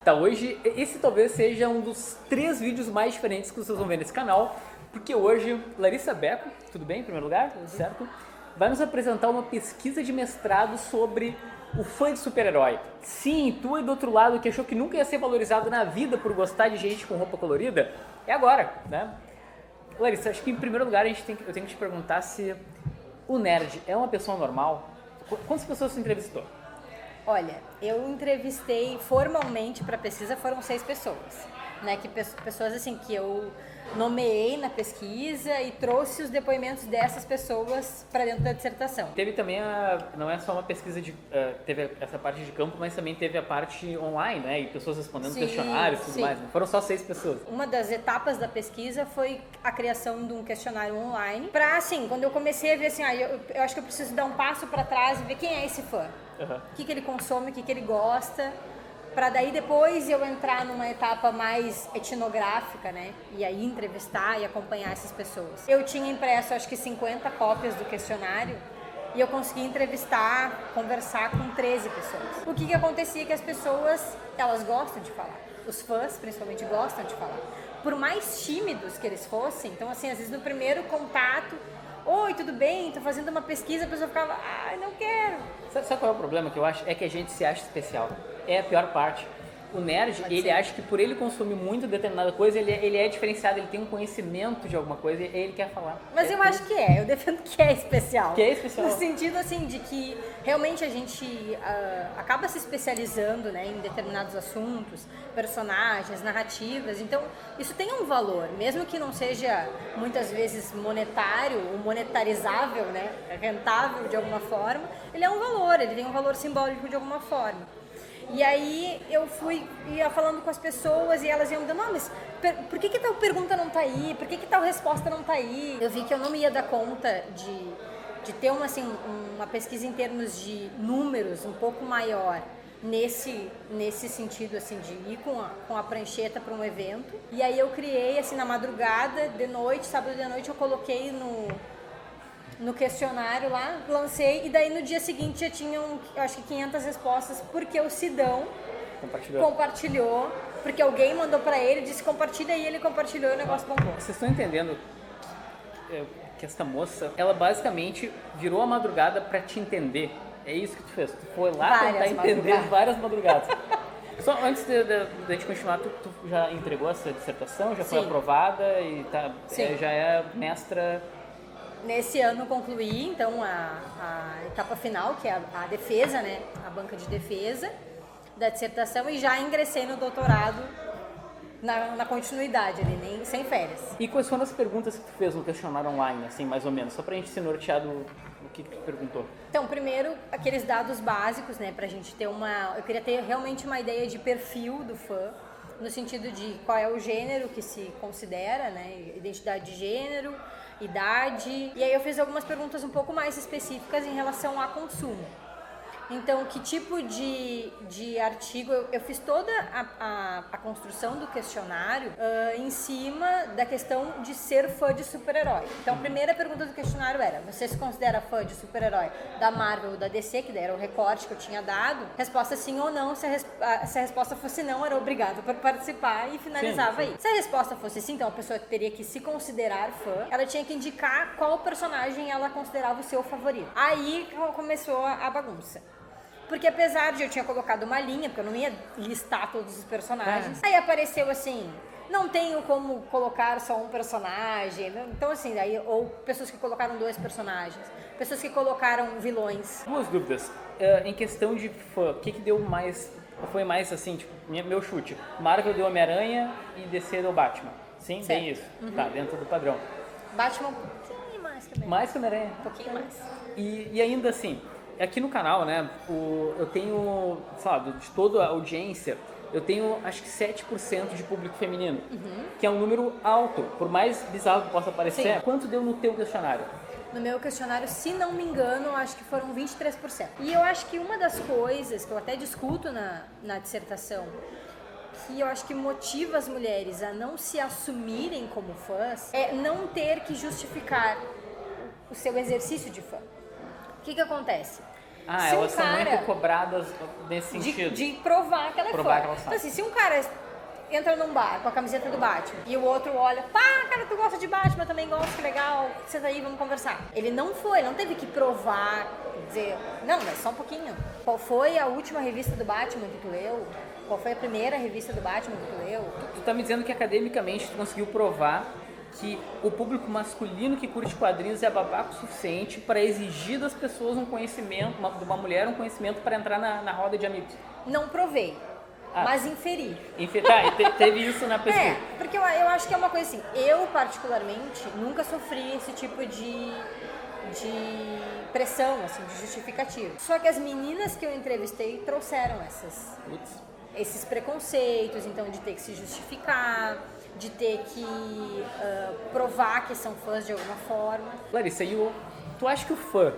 Tá, hoje esse talvez seja um dos 3 vídeos mais diferentes que vocês vão ver nesse canal, porque hoje Larissa Becco, tudo bem em primeiro lugar? Tudo certo? Vai nos apresentar uma pesquisa de mestrado sobre o fã de super-herói. Sim, tu aí do outro lado que achou que nunca ia ser valorizado na vida por gostar de gente com roupa colorida, é agora, né? Larissa, acho que em primeiro lugar eu tenho que te perguntar se o nerd é uma pessoa normal. Quantas pessoas você entrevistou? Olha, eu entrevistei formalmente para a pesquisa, foram 6 pessoas, né? Pessoas assim que eu nomeei na pesquisa e trouxe os depoimentos dessas pessoas para dentro da dissertação. Teve também não é só uma pesquisa teve essa parte de campo, mas também teve a parte online, né? E pessoas respondendo questionários e tudo mais. Não foram só 6 pessoas. Uma das etapas da pesquisa foi a criação de um questionário online. Para assim, quando eu comecei a ver assim, eu acho que eu preciso dar um passo para trás e ver quem é esse fã. O que ele consome, o que ele gosta, para daí depois eu entrar numa etapa mais etnográfica, né? E aí entrevistar e acompanhar essas pessoas. Eu tinha impresso acho que 50 cópias do questionário e eu consegui entrevistar, conversar com 13 pessoas. O que acontecia é que as pessoas, elas gostam de falar. Os fãs, principalmente, gostam de falar. Por mais tímidos que eles fossem, então assim, às vezes no primeiro contato, oi, tudo bem? Tô fazendo uma pesquisa, a pessoa ficava, não quero. Sabe qual é o problema que eu acho? É que a gente se acha especial. É a pior parte. O nerd, ele acha que por ele consumir muito determinada coisa, ele é diferenciado, ele tem um conhecimento de alguma coisa e ele quer falar. Mas eu acho que eu defendo que é especial. Que é especial. No sentido, assim, de que realmente a gente acaba se especializando, né, em determinados assuntos, personagens, narrativas. Então, isso tem um valor, mesmo que não seja, muitas vezes, monetário ou monetarizável, né, rentável de alguma forma, ele é um valor, ele tem um valor simbólico de alguma forma. E aí eu ia falando com as pessoas e elas iam me dando, mas por que tal pergunta não tá aí? Por que tal resposta não tá aí? Eu vi que eu não ia dar conta de ter uma pesquisa em termos de números um pouco maior nesse sentido, assim, de ir com a prancheta para um evento. E aí eu criei, assim, na madrugada, de noite, sábado de noite, eu coloquei no questionário lá, lancei, e daí no dia seguinte já tinham, eu acho que 500 respostas, porque o Sidão compartilhou, porque alguém mandou pra ele, disse compartilha, e ele compartilhou e o negócio bombou. Vocês estão entendendo que essa moça, ela basicamente virou a madrugada pra te entender. É isso que tu fez, tu foi lá tentar entender várias madrugadas. Só antes da gente continuar, tu já entregou essa dissertação, já foi aprovada e já é mestra... Nesse ano concluí, então, a etapa final, que é a defesa, né, a banca de defesa da dissertação, e já ingressei no doutorado na continuidade ali, sem férias. E quais foram as perguntas que tu fez no questionário online, assim, mais ou menos, só pra gente se nortear do que tu perguntou? Então, primeiro, aqueles dados básicos, né, pra gente ter eu queria ter realmente uma ideia de perfil do fã, no sentido de qual é o gênero que se considera, né, identidade de gênero, idade, e aí eu fiz algumas perguntas um pouco mais específicas em relação a consumo. Então, que tipo de artigo... Eu fiz toda a construção do questionário em cima da questão de ser fã de super-herói. Então, a primeira pergunta do questionário era: você se considera fã de super-herói da Marvel ou da DC? Que daí era o recorte que eu tinha dado. Resposta sim ou não. Se a resposta fosse não, era obrigado por participar e finalizava aí. Se a resposta fosse sim, então a pessoa teria que se considerar fã. Ela tinha que indicar qual personagem ela considerava o seu favorito. Aí começou a bagunça. Porque apesar de eu tinha colocado uma linha, porque eu não ia listar todos os personagens, aí apareceu assim, não tenho como colocar só um personagem, então assim, daí, ou pessoas que colocaram 2 personagens, pessoas que colocaram vilões. 2 dúvidas, em questão de fã, o que deu mais, foi mais assim, tipo, meu chute, Marvel deu Homem-Aranha e DC deu Batman, sim? Certo. Bem isso, tá, dentro do padrão. Batman um pouquinho mais também. Mais que Homem-Aranha? Um pouquinho mais. E ainda assim, aqui no canal, né, eu tenho, sei lá, de toda a audiência, eu tenho acho que 7% de público feminino, que é um número alto, por mais bizarro que possa parecer. Sim. Quanto deu no teu questionário? No meu questionário, se não me engano, acho que foram 23%. E eu acho que uma das coisas que eu até discuto na dissertação, que eu acho que motiva as mulheres a não se assumirem como fãs, é não ter que justificar o seu exercício de fã. O que acontece? Ah, Se elas são cara- muito cobradas nesse sentido. de provar que ela é Provar fã. que ela sabe. Então assim, se um cara entra num bar com a camiseta do Batman e o outro olha, pá, cara, tu gosta de Batman, eu também gosto, que legal, senta aí, vamos conversar. Ele não não teve que provar, dizer, não, mas só um pouquinho. Qual foi a última revista do Batman que tu leu? Qual foi a primeira revista do Batman que tu leu? Tu tá me dizendo que academicamente tu conseguiu provar que o público masculino que curte quadrinhos é babaca o suficiente para exigir das pessoas um conhecimento, de uma mulher um conhecimento para entrar na roda de amigos. Não provei, mas inferi. Teve isso na pesquisa. É, porque eu acho que é uma coisa assim, eu particularmente nunca sofri esse tipo de pressão, assim, de justificativa. Só que as meninas que eu entrevistei trouxeram esses preconceitos, então de ter que se justificar, de ter que provar que são fãs de alguma forma. Larissa, tu acha que o fã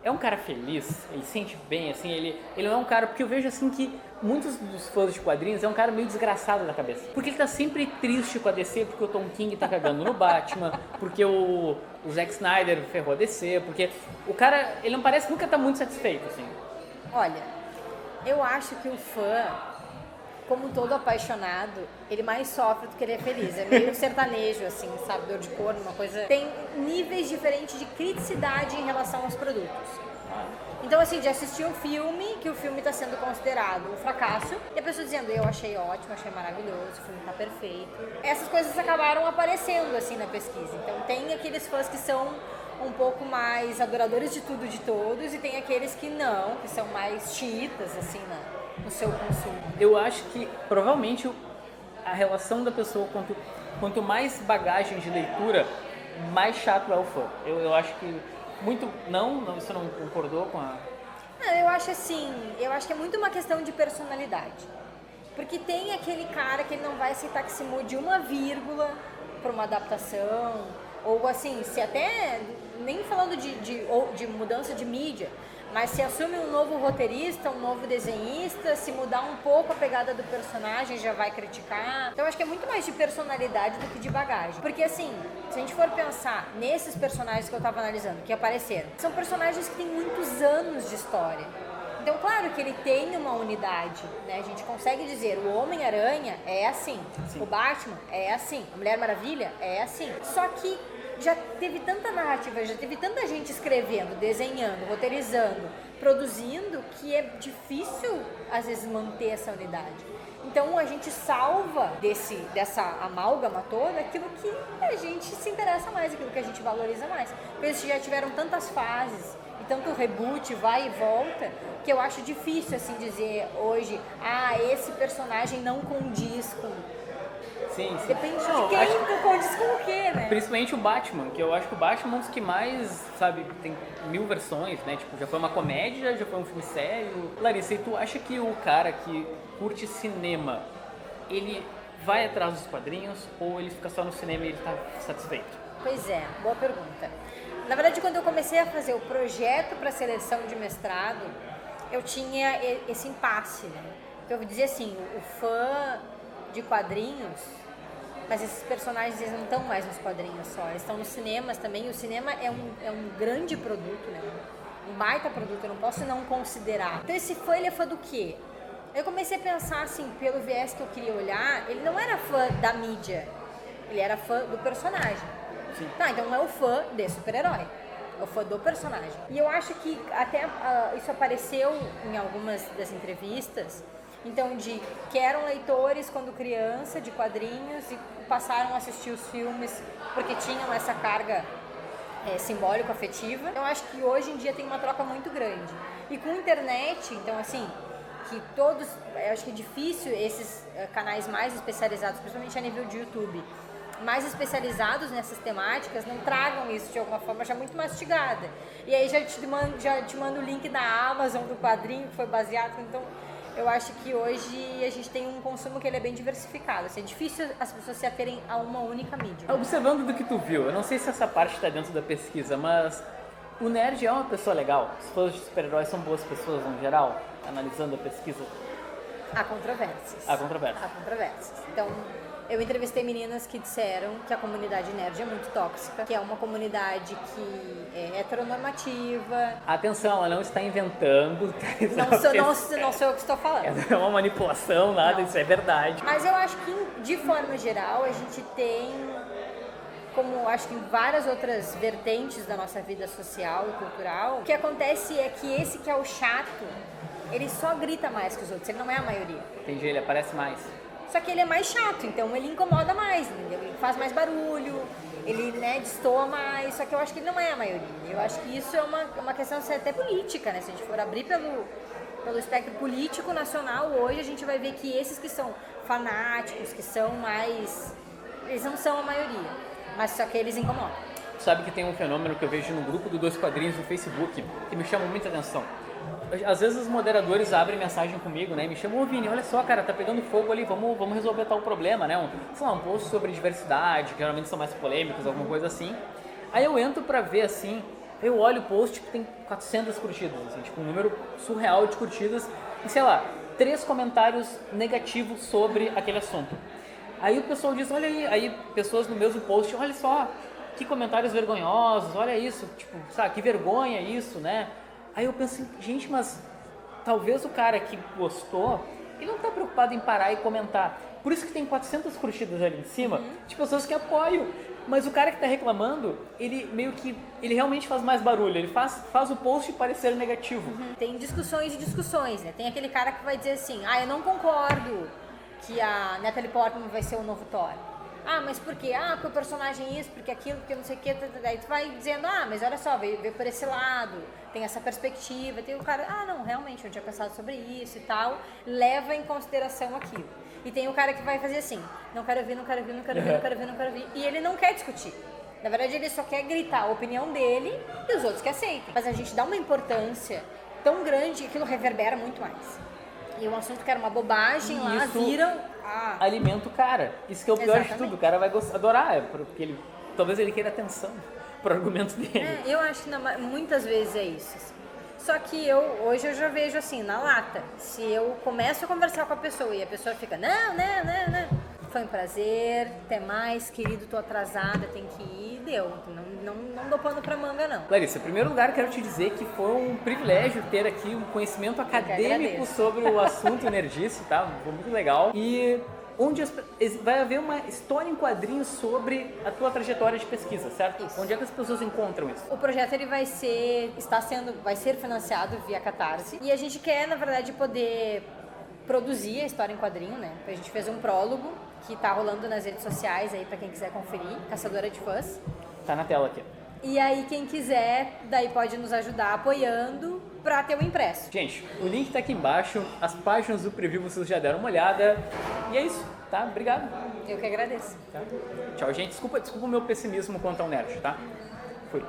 é um cara feliz? Ele se sente bem, assim, ele não é um cara... Porque eu vejo, assim, que muitos dos fãs de quadrinhos é um cara meio desgraçado da cabeça. Porque ele tá sempre triste com a DC, porque o Tom King tá cagando no Batman, porque o Zack Snyder ferrou a DC, porque o cara, ele não parece nunca tá muito satisfeito, assim. Olha, eu acho que o fã, como todo apaixonado, ele mais sofre do que ele é feliz. É meio sertanejo, assim, sabe? Dor de corno, uma coisa... Tem níveis diferentes de criticidade em relação aos produtos. Então, assim, de assistir um filme, que o filme está sendo considerado um fracasso, e a pessoa dizendo, eu achei ótimo, achei maravilhoso, o filme está perfeito. Essas coisas acabaram aparecendo, assim, na pesquisa. Então, tem aqueles fãs que são um pouco mais adoradores de tudo, de todos, e tem aqueles que não, que são mais chiitas, assim, no seu consumo. Eu acho que, provavelmente, a relação da pessoa, quanto mais bagagem de leitura, mais chato é o fã. Eu acho que muito... Não, você não concordou com a... Não, eu acho assim, eu acho que é muito uma questão de personalidade. Porque tem aquele cara que ele não vai aceitar que se mude uma vírgula para uma adaptação, ou assim, se até, nem falando de mudança de mídia, mas se assume um novo roteirista, um novo desenhista, se mudar um pouco a pegada do personagem, já vai criticar. Então, eu acho que é muito mais de personalidade do que de bagagem. Porque, assim, se a gente for pensar nesses personagens que eu tava analisando, que apareceram, são personagens que têm muitos anos de história. Então, claro que ele tem uma unidade, né? A gente consegue dizer, o Homem-Aranha é assim, Sim. O Batman é assim, a Mulher Maravilha é assim. Só que já teve tanta narrativa, já teve tanta gente escrevendo, desenhando, roteirizando, produzindo, que é difícil, às vezes, manter essa unidade. Então, a gente salva dessa amálgama toda aquilo que a gente se interessa mais, aquilo que a gente valoriza mais. Porque eles já tiveram tantas fases e tanto reboot, vai e volta, que eu acho difícil, assim, dizer hoje, esse personagem não condiz com... Sim. Depende de quem condiz com o quê, né? Principalmente o Batman, que eu acho que o Batman é um dos que mais, sabe, tem 1000 versões, né? Tipo, já foi uma comédia, já foi um filme sério. Larissa, e tu acha que o cara que curte cinema, ele vai atrás dos quadrinhos ou ele fica só no cinema e ele tá satisfeito? Pois é, boa pergunta. Na verdade, quando eu comecei a fazer o projeto para seleção de mestrado, eu tinha esse impasse, né? Então, eu dizia assim, o fã de quadrinhos, mas esses personagens eles não estão mais nos quadrinhos só, eles estão nos cinemas também, e o cinema é um grande produto, né? Um baita produto, eu não posso não considerar. Então esse fã, ele é fã do quê? Eu comecei a pensar assim, pelo viés que eu queria olhar, ele não era fã da mídia, ele era fã do personagem. Sim. Tá, então não é o fã de super-herói, é o fã do personagem. E eu acho que até isso apareceu em algumas das entrevistas, então que eram leitores quando criança de quadrinhos e passaram a assistir os filmes porque tinham essa carga simbólico-afetiva. Eu acho que hoje em dia tem uma troca muito grande. E com a internet, então assim, que todos, eu acho que é difícil esses canais mais especializados, principalmente a nível de YouTube, mais especializados nessas temáticas, não tragam isso de alguma forma já muito mastigada. E aí já te mando o link da Amazon, do quadrinho que foi baseado, então... Eu acho que hoje a gente tem um consumo que ele é bem diversificado. Assim, é difícil as pessoas se aterem a uma única mídia. Observando do que tu viu, eu não sei se essa parte está dentro da pesquisa, mas o nerd é uma pessoa legal? Os fãs de super-heróis são boas pessoas no geral? Analisando a pesquisa? Há controvérsias. Há controvérsias. Há controvérsias. Então, Eu entrevistei meninas que disseram que a comunidade nerd é muito tóxica, que é uma comunidade que é heteronormativa. Atenção, ela não está inventando. Não sou eu que estou falando. É uma manipulação, nada, isso é verdade. Mas eu acho que, de forma geral, a gente tem, como acho que em várias outras vertentes da nossa vida social e cultural, o que acontece é que esse que é o chato, ele só grita mais que os outros, ele não é a maioria. Entendi, ele aparece mais. Só que ele é mais chato, então ele incomoda mais, entendeu? Ele faz mais barulho, ele, né, destoa mais, só que eu acho que ele não é a maioria. Eu acho que isso é uma questão até política, né? Se a gente for abrir pelo espectro político nacional, hoje a gente vai ver que esses que são fanáticos, que são mais... Eles não são a maioria, mas só que eles incomodam. Sabe que tem um fenômeno que eu vejo no grupo do Dois Quadrinhos no Facebook que me chama muita atenção. Às vezes os moderadores abrem mensagem comigo, né, e me chamam: ô Vini, olha só, cara, tá pegando fogo ali, vamos resolver tal problema, né, um post sobre diversidade, que geralmente são mais polêmicos, alguma coisa assim. Aí eu entro pra ver, assim, eu olho o post que tem 400 curtidas, assim, tipo um número surreal de curtidas, e sei lá, 3 comentários negativos sobre aquele assunto. Aí o pessoal diz: olha aí pessoas no mesmo post: olha só, que comentários vergonhosos, olha isso, tipo, sabe, que vergonha isso, né? Aí eu penso, gente, mas talvez o cara que postou, ele não tá preocupado em parar e comentar. Por isso que tem 400 curtidas ali em cima, de pessoas que apoiam. Mas o cara que tá reclamando, ele meio que, ele realmente faz mais barulho, ele faz o post parecer negativo. Tem discussões e discussões, né? Tem aquele cara que vai dizer assim: eu não concordo que a Natalie Portman vai ser o novo Thor. Mas por quê? Porque o personagem isso, porque aquilo, porque não sei o que. Daí tu vai dizendo: mas olha só, vê por esse lado, tem essa perspectiva. Tem o cara: não, realmente, eu não tinha pensado sobre isso e tal. Leva em consideração aquilo. E tem o cara que vai fazer assim: não quero ver, não quero ver, não quero ver, não quero ver, não quero ver. E ele não quer discutir. Na verdade, ele só quer gritar a opinião dele e os outros que aceitam. Mas a gente dá uma importância tão grande que aquilo reverbera muito mais. E um assunto que era uma bobagem E lá, isso viram... alimenta o cara. Isso que é o pior de tudo. O cara vai adorar, porque talvez ele queira atenção pro argumento dele. Eu acho que muitas vezes é isso. Assim. Só que hoje eu já vejo assim, na lata. Se eu começo a conversar com a pessoa e a pessoa fica: não. Foi um prazer, até mais, querido, tô atrasada, tem que ir, deu. Não dou pano pra manga, não. Larissa, em primeiro lugar, quero te dizer que foi um privilégio ter aqui um conhecimento acadêmico sobre o assunto nerdice, tá? Foi muito legal. E vai haver uma história em quadrinhos sobre a tua trajetória de pesquisa, certo? Isso. Onde é que as pessoas encontram isso? O projeto ele vai ser financiado via Catarse. E a gente quer, na verdade, poder produzir a história em quadrinho, né? A gente fez um prólogo que tá rolando nas redes sociais aí pra quem quiser conferir, Caçadora de Fãs. Tá na tela aqui. E aí quem quiser, daí pode nos ajudar apoiando pra ter o impresso. Gente, o link tá aqui embaixo, as páginas do preview vocês já deram uma olhada. E é isso, tá? Obrigado. Eu que agradeço. Tá? Tchau, gente. Desculpa o meu pessimismo quanto ao nerd, tá? Fui.